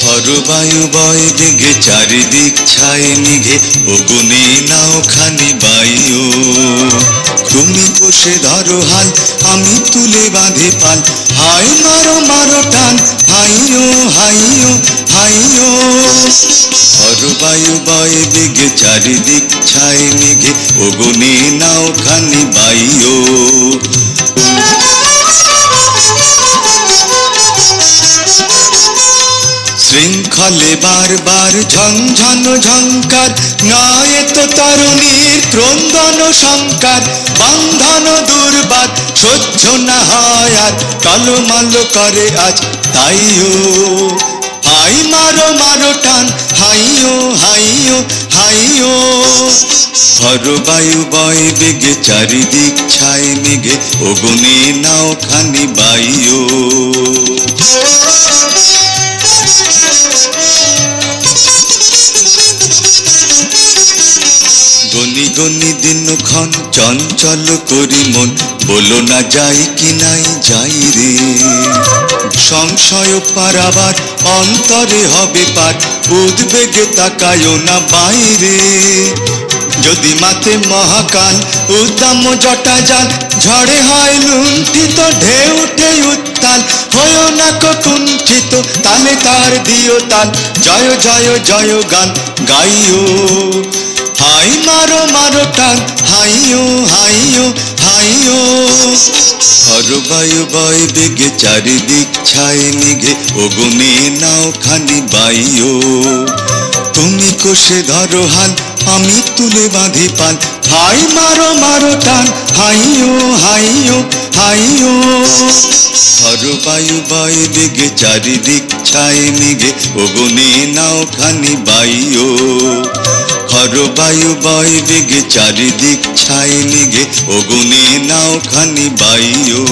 হরবায়ু বয় বেগে চারিদিক ছায় নিঘে অগুনে নাও খানি বায়ু তুমি কোষে ধরো হাল আমি তুলে বাঁধে পাল হাই মারো মারো টান হাইও হাইও হাইও হরবায়ু বয় বেগে চারিদিক ছায় নিঘে অগুনে নাও খানি বায়ু শৃঙ্খলে বারবার ঝঞ্ঝন ঝঙ্কার নয় তো তরুণীর ক্রন্দন শঙ্কার বন্ধন দুর্বার সহ্য না হয় আর টলমল করে আজ তাইও হাই মারো মারো টান হাইও হাইও হাইও হরবায়ু বয় বেগে চারিদিক ছায় নিঘে অগুনে নাও খানি বায়ু গনি গনি দিনক্ষণ চঞ্চল করি মন বলো না যাই কি নাই যাই রে সংশয় পারাবার অন্তরে হবে পার উদ্বেগে তাকায়ও না বাইরে যদি মাথে মহাকাল উদ্দাম জটা জাল ঝড়ে হয় লুণ্ঠিত ঢেউ উঠে উত্তাল হয়েও না কুণ্ঠিত তালে তার দিও তাল জয় জয় জয় গান গাইও হাই মারো মারো টান হাইও হাইও হাইও হরবায়ু বয় বেগে চারিদিক ছায় নিঘে অগুনে নাও খানি বায়ু তুমি কোষে ধরো হাল আমি তুলে বাঁধি পাল হাই মারো মারো টান হাইও হাইও হাইও হরবায়ু বয় বেগে চারিদিক ছায় নিঘে অগুনে নাও খানি বায়ু হরবায়ু বয় বেগে চারিদিক ছায় নিঘে অগুনে নাও খানি বায়ু